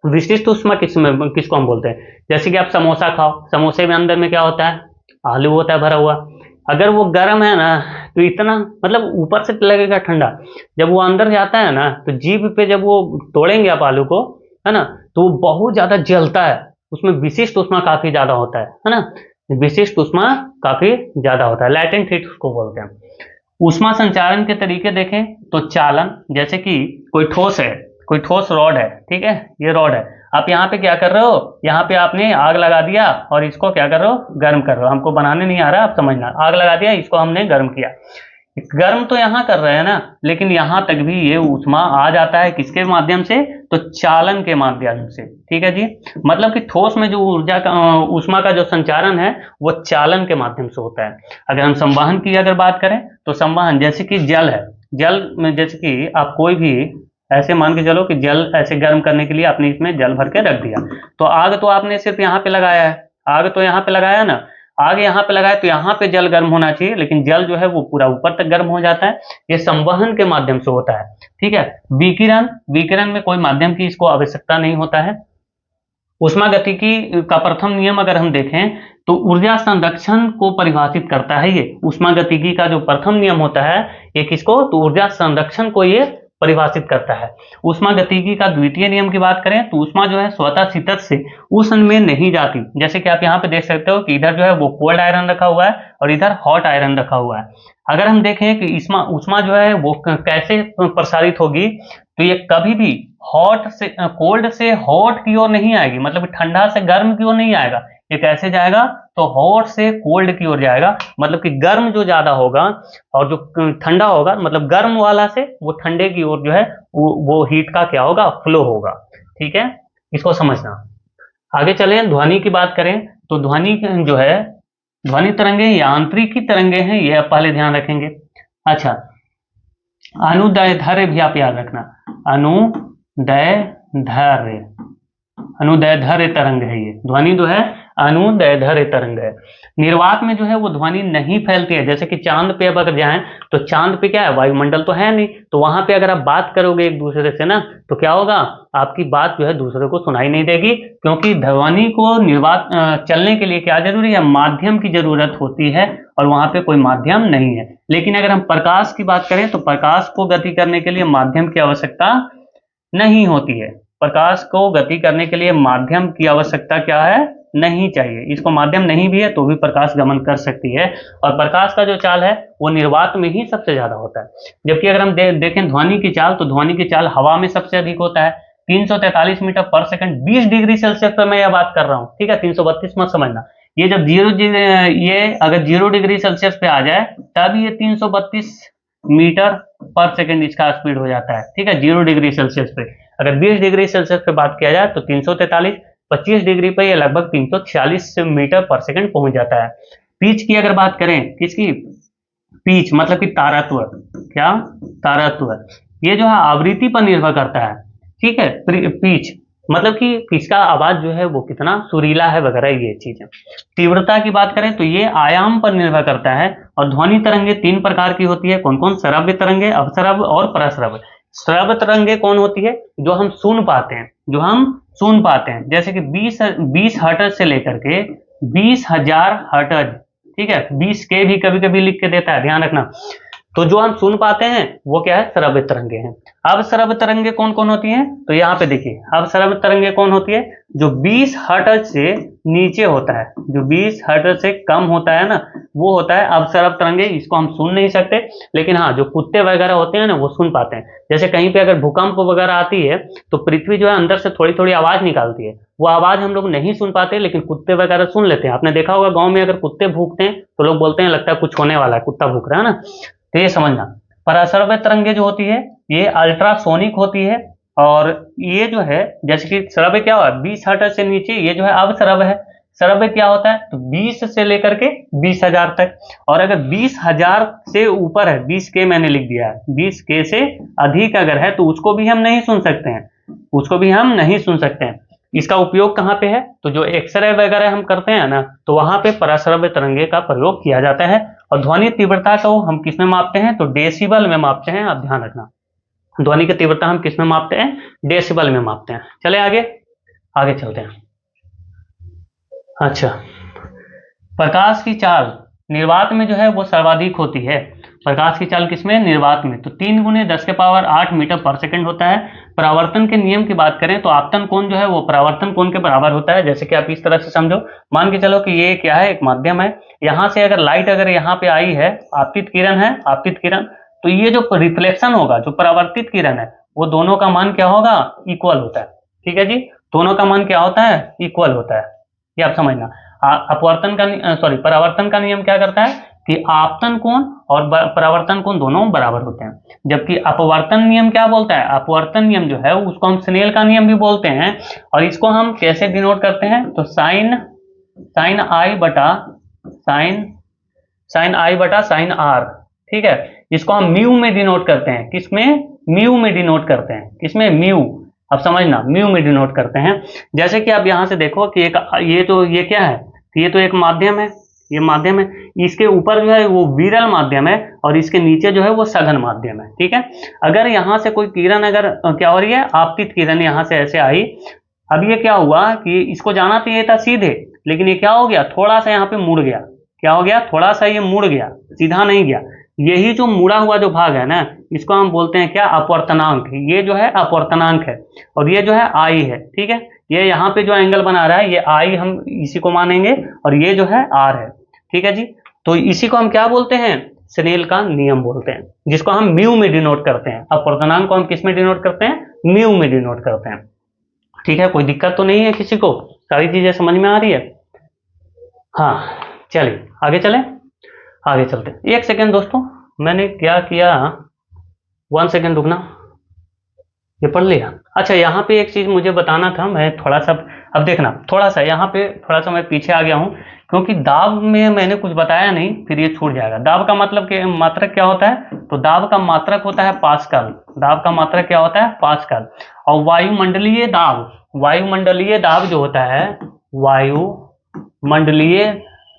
विशिष्ट उष्मा किसको हम बोलते हैं, जैसे कि आप समोसा खाओ, समोसे में अंदर में क्या होता है, आलू होता है भरा हुआ। अगर वो गर्म है ना तो इतना, मतलब ऊपर से लगेगा ठंडा, जब वो अंदर जाता है ना तो जीभ पे जब वो तोड़ेंगे आप आलू को, है ना, तो वो बहुत ज्यादा जलता है, उसमें विशिष्ट उष्मा काफी ज्यादा होता है ना। विशिष्ट उष्मा काफी ज्यादा होता है, लैटेंट हीट उसको बोलते हैं। ऊष्मा संचारण के तरीके देखें तो चालन, जैसे कि कोई ठोस है, कोई ठोस रॉड है, ठीक है, ये रॉड है, आप यहाँ पे क्या कर रहे हो, यहाँ पे आपने आग लगा दिया और इसको क्या कर रहे हो, गर्म कर रहे हो। हमको बनाने नहीं आ रहा, आप समझना, आग लगा दिया, इसको हमने गर्म किया। गर्म तो यहाँ कर रहे हैं ना, लेकिन यहाँ तक भी ये ऊष्मा आ जाता है किसके माध्यम से, तो चालन के माध्यम से। ठीक है जी, मतलब कि ठोस में जो ऊर्जा का ऊष्मा का जो संचारण है वो चालन के माध्यम से होता है। अगर हम संवहन की अगर बात करें तो संवहन जैसे कि जल है, जल में जैसे कि आप कोई भी ऐसे मान के चलो कि जल ऐसे गर्म करने के लिए आपने इसमें जल भर के रख दिया, तो आग तो आपने सिर्फ यहाँ पे लगाया है, आग तो यहाँ पे लगाया ना, आग यहाँ पे लगाया तो यहाँ पे जल गर्म होना चाहिए, लेकिन जल जो है वो पूरा ऊपर तक गर्म हो जाता है। ये संवहन के माध्यम से होता है, ठीक है। विकिरण, विकिरण में कोई माध्यम की इसको आवश्यकता नहीं होता है। ऊष्मागतिकी का प्रथम नियम अगर हम देखें तो ऊर्जा संरक्षण को परिभाषित करता है। ये ऊष्मागतिकी का जो प्रथम नियम होता है ये किसको, तो ऊर्जा संरक्षण को ये परिभाषित करता है। ऊष्मागतिकी का द्वितीय नियम की बात करें तो ऊष्मा जो है स्वतः शीतल से उष्ण में नहीं जाती। जैसे कि आप यहाँ पे देख सकते हो कि इधर जो है वो कोल्ड आयरन रखा हुआ है और इधर हॉट आयरन रखा हुआ है। अगर हम देखें कि ऊष्मा जो है वो कैसे प्रसारित होगी, तो ये कभी भी हॉट से कोल्ड से हॉट की ओर नहीं आएगी, मतलब ठंडा से गर्म की ओर नहीं आएगा। ये कैसे जाएगा, तो हॉट से कोल्ड की ओर जाएगा, मतलब कि गर्म जो ज्यादा होगा और जो ठंडा होगा, मतलब गर्म वाला से वो ठंडे की ओर जो है वो हीट का क्या होगा, फ्लो होगा। ठीक है, इसको समझना। आगे चले, ध्वनि की बात करें तो ध्वनि जो है, ध्वनि तरंगे यांत्रिकी तरंगे हैं, ये आप पहले ध्यान रखेंगे। अच्छा, अनुदैर्ध्य भी आप याद रखना, अनुदैर्ध्य, अनुदैर्ध्य तरंग है ये ध्वनि जो है, अनुदैर्ध्य तरंग है। निर्वात में जो है वो ध्वनि नहीं फैलती है। जैसे कि चांद पे अब अगर जाएं तो चांद पे क्या है, वायुमंडल तो है नहीं, तो वहां पे अगर आप बात करोगे एक दूसरे से ना, तो क्या होगा, आपकी बात जो है दूसरे को सुनाई नहीं देगी, क्योंकि ध्वनि को निर्वात चलने के लिए क्या जरूरी है, माध्यम की जरूरत होती है, और वहां पे कोई माध्यम नहीं है। लेकिन अगर हम प्रकाश की बात करें तो प्रकाश को गति करने के लिए माध्यम की आवश्यकता नहीं होती है। प्रकाश को गति करने के लिए माध्यम की आवश्यकता क्या है, नहीं चाहिए। इसको माध्यम नहीं भी है तो भी प्रकाश गमन कर सकती है, और प्रकाश का जो चाल है वो निर्वात में ही सबसे ज्यादा होता है। जबकि अगर हम देखें ध्वनि की चाल, तो ध्वनि की चाल हवा में सबसे अधिक होता है, 343 मीटर पर सेकंड, 20 डिग्री सेल्सियस पर मैं यह बात कर रहा हूँ, ठीक है, 332 मत समझना। ये जब ये अगर 0 डिग्री सेल्सियस पे आ जाए तब ये 332 मीटर पर सेकंड इसका स्पीड हो जाता है, ठीक है, 0 डिग्री सेल्सियस पे। अगर 20 डिग्री सेल्सियस पे बात किया जाए तो 343, 25 डिग्री पे ये लगभग 346 मीटर पर सेकंड पहुंच जाता है। पिच की अगर बात करें, किसकी, पिच मतलब कि तारत्व, क्या, तारत्व, ये जो है आवृत्ति पर निर्भर करता है, ठीक है। पिच मतलब कि इसका आवाज जो है वो कितना सुरीला है वगैरह ये चीजें। तीव्रता की बात करें तो ये आयाम पर निर्भर करता है। और ध्वनि तरंगे 3 प्रकार की होती है, कौन कौन, श्रव्य तरंगे, अपश्रव्य और परश्रव्य। श्रव्य तरंगे कौन होती है, जो हम सुन पाते हैं, जो हम सुन पाते हैं, जैसे कि 20 हर्ट्ज से लेकर के 20,000 हर्ट्ज, ठीक है, 20 के भी कभी कभी लिख के देता है, ध्यान रखना। तो जो हम सुन पाते हैं वो क्या है, श्रव्य तरंगे हैं। अब श्रव्य तरंगे कौन कौन होती हैं, तो यहाँ पे देखिए, अब श्रव्य तरंगे कौन होती है, जो 20 हर्ट्ज से नीचे होता है, जो 20 हर्ट्ज से कम होता है ना, वो होता है अब श्रव्य तरंगे। इसको हम सुन नहीं सकते, लेकिन हाँ, जो कुत्ते वगैरह होते हैं ना वो सुन पाते हैं। जैसे कहीं पे अगर भूकंप वगैरह आती है तो पृथ्वी जो है अंदर से थोड़ी थोड़ी आवाज निकालती है, वो आवाज हम लोग नहीं सुन पाते, लेकिन कुत्ते वगैरह सुन लेते हैं। आपने देखा होगा गाँव में अगर कुत्ते भूखते हैं तो लोग बोलते हैं लगता है कुछ होने वाला है, कुत्ता भूख रहा है ना, तो ये समझना। पराश्रव्य तरंगे जो होती है ये अल्ट्रासोनिक होती है, और ये जो है जैसे कि श्रव्य क्या हुआ, 20 हर्ट्ज से नीचे, ये जो है अब श्रव्य है। श्रव्य क्या होता है, तो 20 से लेकर के 20,000 तक, और अगर 20,000 से ऊपर है, 20 के मैंने लिख दिया है, 20 के से अधिक अगर है तो उसको भी हम नहीं सुन सकते हैं, उसको भी हम नहीं सुन सकते हैं। इसका उपयोग कहाँ पे है, तो जो एक्सरे वगैरह हम करते हैं ना, तो वहां पे पराश्रव्य तरंगे का प्रयोग किया जाता है। और ध्वनि तीव्रता को हम किस में मापते हैं, तो डेसिबल में मापते हैं, आप ध्यान रखना। ध्वनि की तीव्रता हम किस में मापते हैं, डेसिबल में मापते हैं। चले आगे, आगे चलते हैं। अच्छा, प्रकाश की चाल निर्वात में जो है वो सर्वाधिक होती है। प्रकाश की चाल किसमें, निर्वात में, तो 3 × 10⁸ मीटर पर सेकंड होता है। परावर्तन के नियम की बात करें तो आपतन कोण जो है वो परावर्तन कोण के बराबर होता है। जैसे कि आप इस तरह से समझो, मान के चलो कि ये क्या है, एक माध्यम है, यहाँ से अगर लाइट अगर यहाँ पे आई है, आपतित किरण है, आपतित किरण, तो ये जो रिफ्लेक्शन होगा, जो परावर्तित किरण है, वो दोनों का मान क्या होगा, इक्वल होता है, ठीक है जी, दोनों का मान क्या होता है, इक्वल होता है, ये आप समझना। अपवर्तन का सॉरी परावर्तन का नियम क्या करता है कि आपतन कोण और परावर्तन कोण दोनों बराबर होते हैं। जबकि अपवर्तन नियम क्या बोलता है, अपवर्तन नियम जो है उसको हम स्नेल का नियम भी बोलते हैं, और इसको हम कैसे डिनोट करते हैं, तो साइन आई बटा साइन आर, ठीक है, इसको हम म्यू में डिनोट करते हैं। किसमें? म्यू में डिनोट करते हैं। किसमें? म्यू। अब समझना, म्यू में डिनोट करते हैं। जैसे कि आप यहां से देखो कि एक ये क्या है, ये तो एक माध्यम है, ये माध्यम है, इसके ऊपर जो है वो विरल माध्यम है और इसके नीचे जो है वो सघन माध्यम है। ठीक है, अगर यहां से कोई किरण अगर क्या हो रही है, आपतित किरण यहां से ऐसे आई, अब ये क्या हुआ कि इसको जाना तो ये था सीधे, लेकिन ये क्या हो गया, थोड़ा सा यहाँ पे मुड़ गया। क्या हो गया? थोड़ा सा ये मुड़ गया, सीधा नहीं गया। यही जो मुड़ा हुआ जो भाग है ना, इसको हम बोलते हैं क्या? अपवर्तनांक। ये जो है अपवर्तनांक है और ये जो है आई है। ठीक है, ये यहाँ पे जो एंगल बना रहा है ये आई, हम इसी को मानेंगे, और ये जो है आर है। ठीक है जी, तो इसी को हम क्या बोलते हैं? स्नेल का नियम बोलते हैं, जिसको हम म्यू में डिनोट करते हैं। अपवर्तनांक को हम किस में डिनोट करते हैं? म्यू में डिनोट करते हैं। ठीक है, कोई दिक्कत तो नहीं है किसी को? सारी चीजें समझ में आ रही है? हाँ, चलिए आगे चलें, आगे चलते हैं। एक सेकेंड दोस्तों, मैंने क्या किया, 1 सेकेंड रुकना, ये पढ़ लिया। अच्छा, यहाँ पे एक चीज मुझे बताना था, मैं थोड़ा सा, अब देखना, थोड़ा सा यहाँ पे थोड़ा सा मैं पीछे आ गया हूँ, क्योंकि दाब में मैंने कुछ बताया नहीं, फिर ये छूट जाएगा। दाब का मतलब मात्रक क्या होता है? तो दाब का मात्रक होता है पास्कल। दाब का मात्रक क्या होता है? पास्कल। और वायुमंडलीय दाब, वायुमंडलीय दाब जो होता है, वायुमंडलीय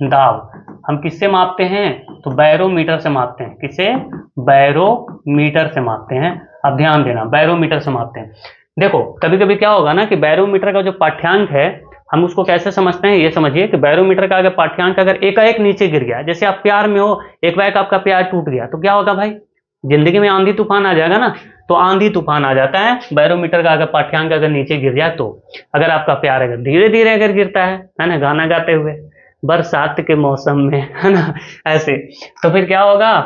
दाब हम किससे मापते हैं? तो बैरोमीटर से मापते हैं। किसे? बैरोमीटर से मापते हैं। अब ध्यान देना, बैरोमीटर से मापते हैं। देखो, कभी कभी क्या होगा ना कि बैरोमीटर का जो पाठ्यांक है, हम उसको कैसे समझते हैं, ये समझिए कि बैरोमीटर का अगर पाठ्यांक अगर एकाएक नीचे गिर गया, जैसे आप प्यार में हो, एक बार आपका प्यार टूट गया, तो क्या होगा भाई? जिंदगी में आंधी तूफान आ जाएगा ना, तो आंधी तूफान आ जाता है बैरोमीटर का अगर पाठ्यांक अगर नीचे गिर जाए तो। अगर आपका प्यार अगर धीरे धीरे अगर गिरता है ना, गाना गाते हुए बरसात के मौसम में, है ना, ऐसे, तो फिर क्या होगा?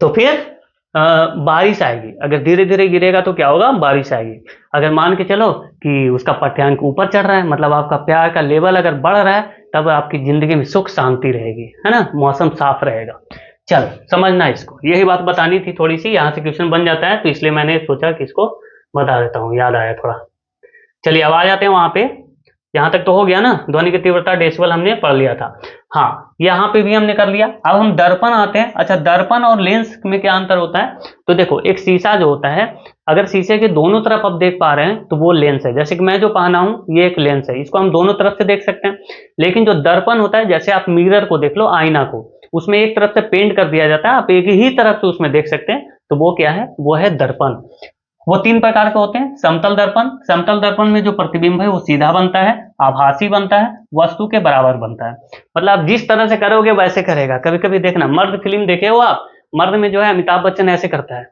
तो फिर बारिश आएगी। अगर धीरे धीरे गिरेगा तो क्या होगा? बारिश आएगी। अगर मान के चलो कि उसका पाठ्यांक ऊपर चढ़ रहा है, मतलब आपका प्यार का लेवल अगर बढ़ रहा है, तब आपकी जिंदगी में सुख शांति रहेगी, है ना, मौसम साफ रहेगा। चल समझना इसको, यही बात बतानी थी थोड़ी सी, यहाँ से क्वेश्चन बन जाता है, तो इसलिए मैंने सोचा कि इसको बता देता हूँ, याद आया थोड़ा। चलिए अब आ जाते हैं वहां पे, यहां तक तो हो गया ना, ध्वनि की तीव्रता डेसिबल हमने पढ़ लिया था। हाँ, यहाँ पे भी हमने कर लिया। अब हम दर्पण आते हैं। अच्छा, दर्पण और लेंस में क्या अंतर होता है? तो देखो, एक शीशा जो होता है, अगर शीशे के दोनों तरफ आप देख पा रहे हैं तो वो लेंस है। जैसे कि मैं जो पहना हूं ये एक लेंस है, इसको हम दोनों तरफ से देख सकते हैं। लेकिन जो दर्पण होता है, जैसे आप मिरर को देख लो, आईना को, उसमें एक तरफ से पेंट कर दिया जाता है, आप एक ही तरफ से उसमें देख सकते हैं, तो वो क्या है? वो है दर्पण। वो 3 प्रकार के होते हैं। समतल दर्पण, समतल दर्पण में जो प्रतिबिंब है वो सीधा बनता है, आभासी बनता है, वस्तु के बराबर बनता है। मतलब आप जिस तरह से करोगे वैसे करेगा। कभी कभी देखना, मर्द फिल्म देखे हो आप, मर्द में जो है अमिताभ बच्चन ऐसे करता है,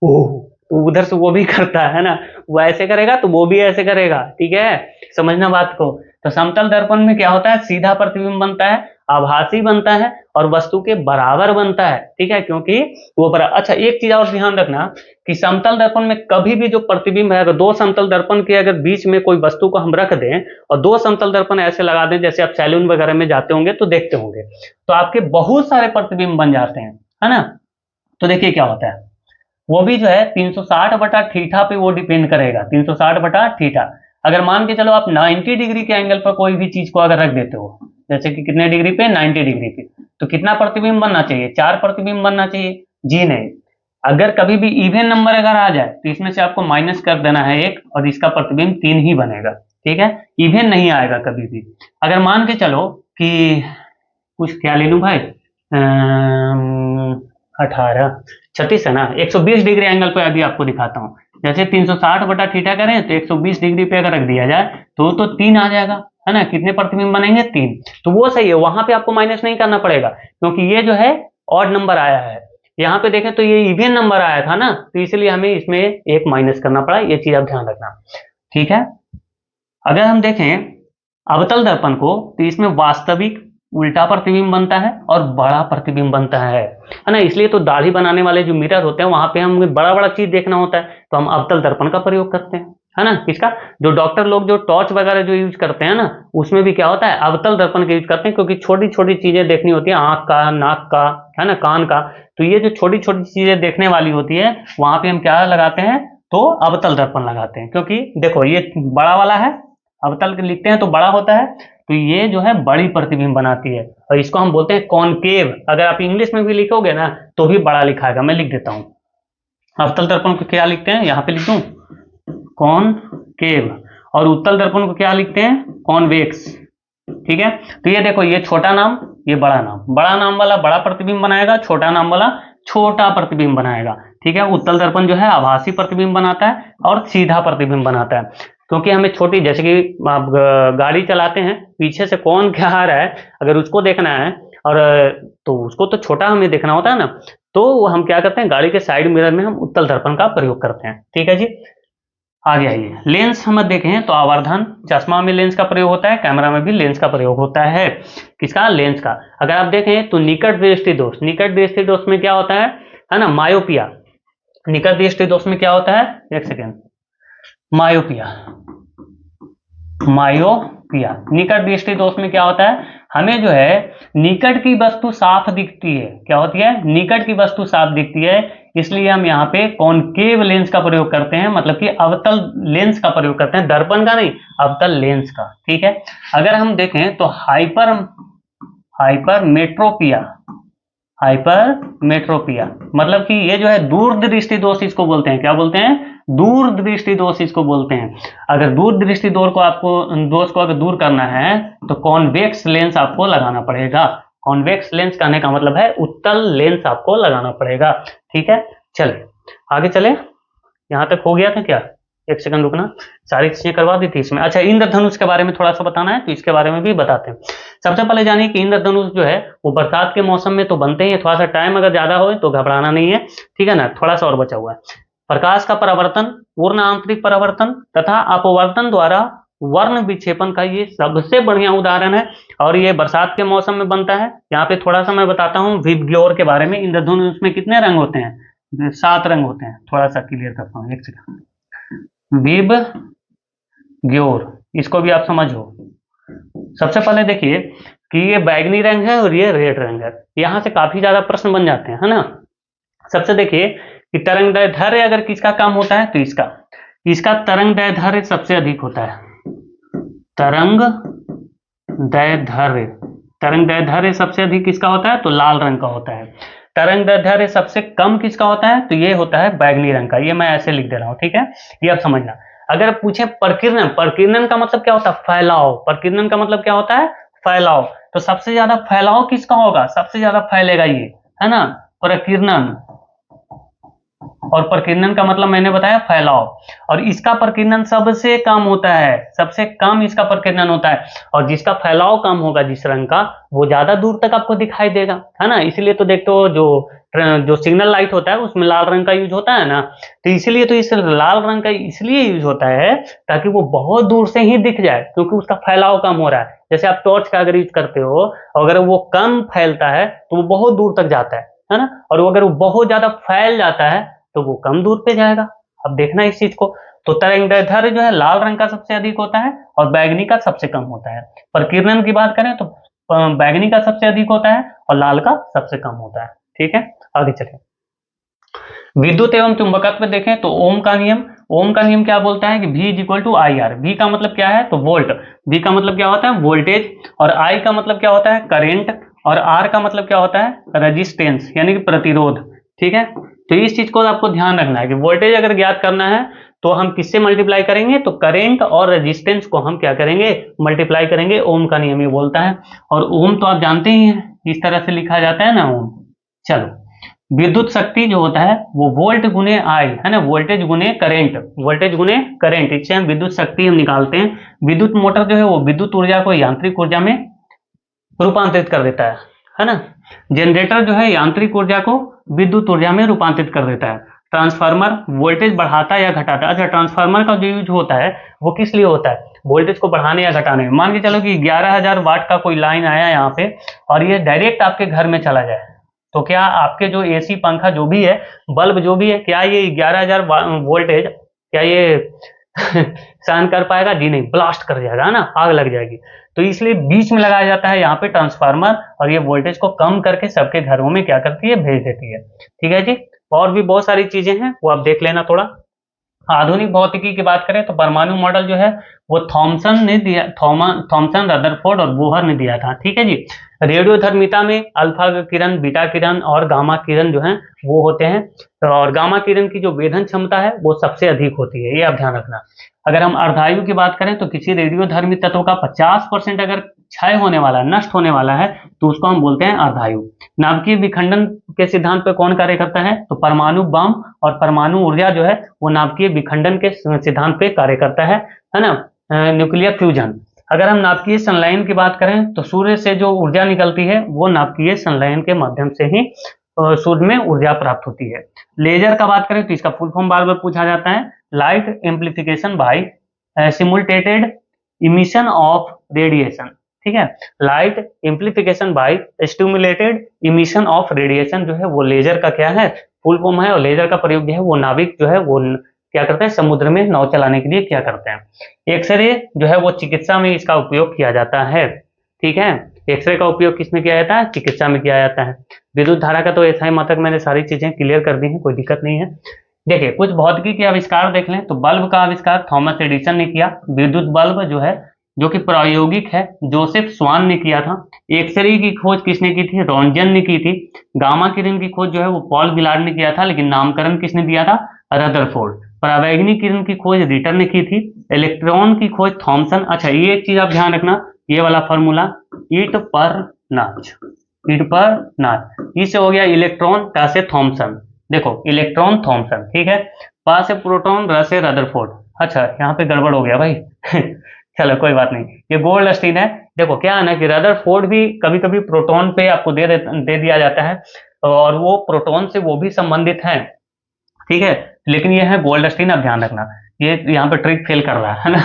ओह, तो उधर से वो भी करता है ना, वो ऐसे करेगा तो वो भी ऐसे करेगा। ठीक है, समझना बात को। तो समतल दर्पण में क्या होता है? सीधा प्रतिबिंब बनता है, आभासी बनता है और वस्तु के बराबर बनता है। ठीक है, क्योंकि वो बराबर। अच्छा, एक चीज और ध्यान रखना कि समतल दर्पण में कभी भी जो प्रतिबिंब है, अगर 2 समतल दर्पण के अगर बीच में कोई वस्तु को हम रख दें और 2 समतल दर्पण ऐसे लगा दें, जैसे आप सैलून वगैरह में जाते होंगे तो देखते होंगे, तो आपके बहुत सारे प्रतिबिंब बन जाते हैं, है ना। तो देखिए क्या होता है, वो भी जो है 360/थीटा पे वो डिपेंड करेगा। 360/थीटा। अगर मान के चलो आप 90 डिग्री के एंगल पर कोई भी चीज को अगर रख देते हो, जैसे कि कितने डिग्री पे? 90 डिग्री पे, तो कितना प्रतिबिंब बनना चाहिए? 4 प्रतिबिंब बनना चाहिए। जी नहीं, अगर कभी भी इवन नंबर अगर आ जाए तो इसमें से आपको माइनस कर देना है 1 और इसका प्रतिबिंब 3 ही बनेगा। ठीक है, इवन नहीं आएगा कभी भी। अगर मान के चलो कि कुछ क्या ले लूं भाई, 18 36 है ना, 120 डिग्री एंगल पे अभी आपको दिखाता हूँ। जैसे 360/थीटा करें तो 120 डिग्री पे अगर रख दिया जाए तो 3 आ जाएगा, है ना। कितने प्रतिबिंब बनेंगे? 3। तो वो सही है, वहां पे आपको माइनस नहीं करना पड़ेगा, क्योंकि ये जो है ऑड नंबर आया है। यहाँ पे देखें तो ये इवन नंबर आया था ना, तो इसलिए हमें इसमें 1 माइनस करना पड़ा। ये चीज आप ध्यान रखना, ठीक है। अगर हम देखें अवतल दर्पण को, तो इसमें वास्तविक उल्टा प्रतिबिंब बनता है और बड़ा प्रतिबिंब बनता है ना। इसलिए तो दाढ़ी बनाने वाले जो मिरर होते हैं वहां पे हमें बड़ा बड़ा चीज देखना होता है, तो हम अवतल दर्पण का प्रयोग करते हैं, है ना। इसका जो डॉक्टर लोग जो टॉर्च वगैरह जो यूज करते हैं ना, उसमें भी क्या होता है? अवतल दर्पण का यूज करते हैं, क्योंकि छोटी छोटी चीजें देखनी होती है, आंख का, नाक का, है ना, कान का। तो ये जो छोटी छोटी चीजें देखने वाली होती है, वहां पे हम क्या लगाते हैं? तो अवतल दर्पण लगाते हैं। क्योंकि देखो ये बड़ा वाला है, अवतल लिखते हैं तो बड़ा होता है, तो ये जो है बड़ी प्रतिबिंब बनाती है और इसको हम बोलते हैं कॉनकेव। अगर आप इंग्लिश में भी लिखोगे ना तो भी बड़ा लिखाएगा, मैं लिख देता हूं। अवतल दर्पण को क्या लिखते हैं, यहाँ पे लिख दूं कॉनकेव, और उत्तल दर्पण को क्या लिखते हैं कॉन्वेक्स। ठीक है, तो ये देखो, ये छोटा नाम ये बड़ा नाम, बड़ा नाम वाला बड़ा प्रतिबिंब बनाएगा, छोटा नाम वाला छोटा प्रतिबिंब बनाएगा। ठीक है, उत्तल दर्पण जो है आभासी प्रतिबिंब बनाता है और सीधा प्रतिबिंब बनाता है, क्योंकि हमें छोटी, जैसे कि आप गाड़ी चलाते हैं, पीछे से कौन क्या आ रहा है अगर उसको देखना है, और तो उसको तो छोटा हमें देखना होता है ना, तो हम क्या करते हैं गाड़ी के साइड मिरर में हम उत्तल दर्पण का प्रयोग करते हैं। ठीक है जी, आगे आइए। लेंस हम देखें तो आवर्धन, चश्मा में लेंस का प्रयोग होता है, कैमरा में भी लेंस का प्रयोग होता है। किसका, लेंस का। अगर आप देखें तो निकट दृष्टि दोष, निकट दृष्टि दोष में क्या होता है ना, मायोपिया। निकट दृष्टि दोष में क्या होता है, एक सेकेंड, मायोपिया, मायोपिया। निकट दृष्टि दोष में क्या होता है, हमें जो है निकट की वस्तु साफ दिखती है, क्या होती है, निकट की वस्तु साफ दिखती है, इसलिए हम यहाँ पे कॉनकेव लेंस का प्रयोग करते हैं, मतलब कि अवतल लेंस का प्रयोग करते हैं, दर्पण का नहीं, अवतल लेंस का। ठीक है, अगर हम देखें तो हाइपरमेट्रोपिया, हाइपरमेट्रोपिया मतलब कि ये जो है दूर दृष्टि दोष इसको बोलते हैं, क्या बोलते हैं, दूर दृष्टि दोष इसको बोलते हैं। अगर दूर दृष्टि दोष को अगर दूर करना है तो कॉन्वेक्स लेंस आपको लगाना पड़ेगा। कॉन्वेक्स लेंस कहने का मतलब है उत्तल लेंस आपको लगाना पड़ेगा। ठीक है, चले आगे चले, यहां तक हो गया था क्या, एक सेकंड रुकना, सारी चीजें करवा दी थी इसमें। अच्छा, इंद्रधनुष के बारे में थोड़ा सा बताना है तो इसके बारे में भी बताते हैं। सबसे पहले जानिए कि इंद्रधनुष जो है वो बरसात के मौसम में तो बनते ही, थोड़ा सा टाइम अगर ज्यादा हो तो घबराना नहीं है। ठीक है ना, थोड़ा सा और बचा हुआ है। प्रकाश का परावर्तन, पूर्ण आंतरिक परावर्तन तथा अपवर्तन द्वारा वर्ण विक्षेपण का ये सबसे बढ़िया उदाहरण है, और ये बरसात के मौसम में बनता है। यहाँ पे थोड़ा सा मैं बताता हूँ विबग्योर के बारे में। इंद्रधनुष में कितने रंग होते हैं, 7 रंग होते हैं। थोड़ा सा क्लियर करता हूँ, एक सेकंड। विबग्योर, इसको भी आप समझो। सबसे पहले देखिए कि ये बैगनी रंग है और ये रेड रंग है, यहां से काफी ज्यादा प्रश्न बन जाते हैं, है ना। सबसे देखिए कि तरंग दैर्ध्य अगर किसका कम होता है तो इसका तरंग दैर्ध्य सबसे अधिक होता है। तरंग दैर्ध्य सबसे अधिक किसका होता है तो लाल रंग का होता है। तरंग दैर्ध्य सबसे कम किसका होता है तो ये होता है बैगनी रंग का। ये मैं ऐसे लिख दे रहा हूं, ठीक है, ये आप समझना। अगर पूछे प्रकीर्णन, प्रकीर्णन का मतलब क्या होता है, फैलाव। प्रकीर्णन का मतलब क्या होता है, फैलाव। तो सबसे ज्यादा फैलाव किसका होगा, सबसे ज्यादा फैलेगा ये, है ना, प्रकीर्णन। और प्रकीर्णन का मतलब मैंने बताया फैलाव, और इसका प्रकीर्णन सबसे कम होता है, सबसे कम इसका प्रकीर्णन होता है। और जिसका फैलाव कम होगा जिस रंग का, वो ज्यादा दूर तक आपको दिखाई देगा, है ना। इसीलिए तो देखते हो जो सिग्नल लाइट होता है उसमें लाल रंग का यूज होता है ना, तो इसीलिए तो इस लाल रंग का इसलिए यूज होता है ताकि वो बहुत दूर से ही दिख जाए, क्योंकि उसका फैलाव कम हो रहा है। जैसे आप टॉर्च का अगर यूज करते हो, अगर वो कम फैलता है तो वो बहुत दूर तक जाता है ना, और अगर वो बहुत ज्यादा फैल जाता है तो वो कम दूर पे जाएगा। अब देखना इस चीज को। तो तरंग दैर्ध्य जो है लाल रंग का सबसे अधिक होता है और बैगनी का सबसे कम होता है। प्रकीर्णन की बात करें तो बैगनी का सबसे अधिक होता है और लाल का सबसे कम होता है। ठीक है, आगे चलें। विद्युत एवं चुंबकत्व देखें तो ओम का नियम क्या बोलता है कि V equal to I R. V का मतलब क्या है तो वोल्ट, V का मतलब क्या होता है वोल्टेज, और I का मतलब क्या होता है करेंट, और R का मतलब क्या होता है रेजिस्टेंस यानी कि प्रतिरोध। ठीक है, तो इस चीज को आपको ध्यान रखना है कि वोल्टेज अगर ज्ञात करना है तो हम किससे मल्टीप्लाई करेंगे, तो करेंट और रेजिस्टेंस को हम क्या करेंगे, मल्टीप्लाई करेंगे। ओम का नियम ये बोलता है, और ओम तो आप जानते ही हैं इस तरह से लिखा जाता है ना ओम। चलो, विद्युत शक्ति जो होता है वो वोल्ट गुने आई, है ना, वोल्टेज गुने करंट, इससे हम विद्युत शक्ति हम निकालते हैं। विद्युत मोटर जो है वो विद्युत ऊर्जा को यांत्रिक ऊर्जा में रूपांतरित कर देता है ना। जनरेटर जो है यांत्रिक ऊर्जा को विद्युत ऊर्जा में रूपांतरित कर देता है। ट्रांसफार्मर वोल्टेज बढ़ाता या घटाता। अच्छा, ट्रांसफार्मर का जो यूज होता है वो किस लिए होता है, वोल्टेज को बढ़ाने या घटाने में। मान के चलो कि 11,000 वाट का कोई लाइन आया यहाँ पे और ये डायरेक्ट आपके घर में चला जाए, तो क्या आपके जो एसी पंखा जो भी है, बल्ब जो भी है, क्या ये 11,000 वोल्टेज क्या ये सहन कर पाएगा? जी नहीं, ब्लास्ट कर जाएगा, है ना, आग लग जाएगी। तो इसलिए बीच में लगाया जाता है यहाँ पे ट्रांसफार्मर, और ये वोल्टेज को कम करके सबके घरों में क्या करती है, भेज देती है। ठीक है जी, और भी बहुत सारी चीजें हैं वो आप देख लेना थोड़ा। आधुनिक भौतिकी की बात करें तो परमाणु मॉडल जो है वो थॉमसन ने दिया, थॉमसन, रदरफोर्ड और बोहर ने दिया था। ठीक है जी। रेडियोधर्मिता में अल्फा किरण, बीटा किरण और गामा किरण जो है वो होते हैं, और गामा किरण की जो वेधन क्षमता है वो सबसे अधिक होती है, ये आप ध्यान रखना। अगर हम अर्धायु की बात करें तो किसी रेडियोधर्मी तत्व का 50% अगर क्षय होने वाला, नष्ट होने वाला है, तो उसको हम बोलते हैं अर्धायु। नाभिकीय विखंडन के सिद्धांत पर कौन कार्य करता है? तो परमाणु बम और परमाणु ऊर्जा जो है वो नाभिकीय विखंडन के सिद्धांत पे कार्य करता है ना, न्यूक्लियर फ्यूजन। अगर हम नाभिकीय संलयन की बात करें तो सूर्य से जो ऊर्जा निकलती है वो नाभिकीय संलयन के माध्यम से ही सूर्य में ऊर्जा प्राप्त होती है। लेजर का बात करें तो इसका फुल फॉर्म बार बार पूछा जाता है, light amplification by simulated emission of radiation. ठीक है, light amplification by stimulated emission of radiation जो है वो लेजर का क्या है, फुल फॉर्म है। और लेजर का प्रयोग जो है वो नाविक जो है वो क्या करते हैं, समुद्र में नाव चलाने के लिए क्या करते हैं। एक्सरे जो है वो चिकित्सा में इसका उपयोग किया जाता है। ठीक है, एक्सरे का उपयोग किसमें किया जाता है? चिकित्सा में किया जाता है। विद्युत धारा का तो ऐसा ही मतलब मैंने सारी चीजें क्लियर कर दी हैं, कोई दिक्कत नहीं है। देखिए कुछ भौतिकी के आविष्कार देख लें तो बल्ब का आविष्कार थॉमस एडिसन ने किया। विद्युत बल्ब जो है जो कि प्रायोगिक है, जोसेफ स्वान ने किया था। एक्सरे की खोज किसने की थी? रॉन्जन ने की थी। गामा किरण की खोज जो है वो पॉल विलार्ड ने किया था, लेकिन नामकरण किसने दिया था? रदरफोर्ड। परावैंगिक किरण की खोज रिटर ने की थी। इलेक्ट्रॉन की खोज थॉमसन। अच्छा, ये एक चीज आप ध्यान रखना, ये वाला फॉर्मूला, ईट पर नाच, ईट पर नाच, इससे हो गया इलेक्ट्रॉन, टा से थॉमसन। देखो इलेक्ट्रॉन थॉमसन, ठीक है, पा से प्रोटॉन, र से रदरफोर्ड। अच्छा यहाँ पे गड़बड़ हो गया भाई चलो कोई बात नहीं, ये गोल्डस्टीन है। देखो क्या है ना कि रदरफोर्ड भी कभी कभी प्रोटॉन पे आपको दे दिया जाता है, और वो प्रोटॉन से वो भी संबंधित है। ठीक है, लेकिन ये है गोल्डस्टीन, आप ध्यान रखना, ये यहाँ पे ट्रिक फेल कर रहा है ना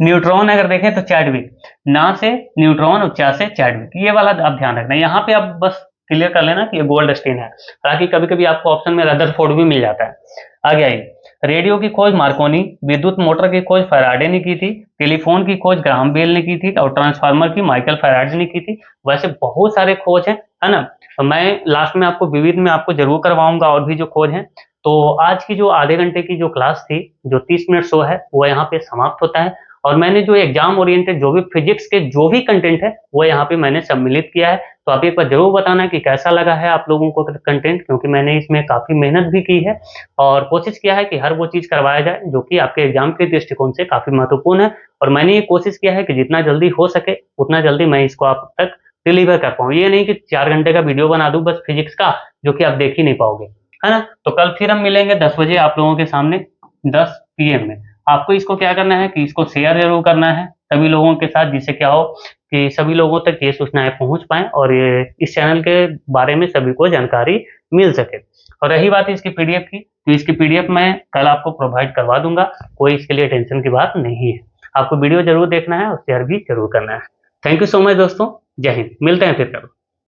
न्यूट्रॉन अगर देखें तो चैडविक, ना से न्यूट्रॉन और चा से चैडविक, ये वाला आप ध्यान रखना। यहाँ पे आप बस क्लियर कर लेना कि ये गोल्डस्टीन है। हालांकि कभी कभी आपको ऑप्शन में रदरफोर्ड भी मिल जाता है। आगे आइए, रेडियो की खोज मार्कोनी, विद्युत मोटर की खोज फैराडे ने की थी, टेलीफोन की खोज ग्राहम बेल ने की थी, और ट्रांसफार्मर की माइकल फैराडे ने की थी। वैसे बहुत सारे खोज है ना, मैं लास्ट में आपको विविध में आपको जरूर करवाऊंगा और भी जो खोज है। तो आज की जो आधे घंटे की जो क्लास थी, जो 30 मिनट शो है, वो यहाँ पे समाप्त होता है। और मैंने जो एग्जाम ओरिएंटेड जो भी फिजिक्स के जो भी कंटेंट है वो यहाँ पे मैंने सम्मिलित किया है। तो आप एक बार जरूर बताना कि कैसा लगा है आप लोगों को कंटेंट, क्योंकि मैंने इसमें काफी मेहनत भी की है और कोशिश किया है कि हर वो चीज करवाया जाए जो कि आपके एग्जाम के दृष्टिकोण से काफी महत्वपूर्ण है। और मैंने ये कोशिश किया है कि जितना जल्दी हो सके उतना जल्दी मैं इसको आप तक डिलीवर कर पाऊँ। ये नहीं कि 4 घंटे का वीडियो बना दूं बस फिजिक्स का, जो कि आप देख ही नहीं पाओगे, है ना। तो कल फिर हम मिलेंगे 10 बजे आप लोगों के सामने, 10 PM में। आपको इसको क्या करना है कि इसको शेयर जरूर करना है सभी लोगों के साथ, जिससे क्या हो कि सभी लोगों तक ये सूचनाएं पहुंच पाएं और ये इस चैनल के बारे में सभी को जानकारी मिल सके। और रही बात इसकी PDF की, तो इसकी PDF मैं कल आपको प्रोवाइड करवा दूंगा, कोई इसके लिए टेंशन की बात नहीं है। आपको वीडियो जरूर देखना है और शेयर भी जरूर करना है। थैंक यू सो मच दोस्तों, जय हिंद, मिलते हैं फिर कल।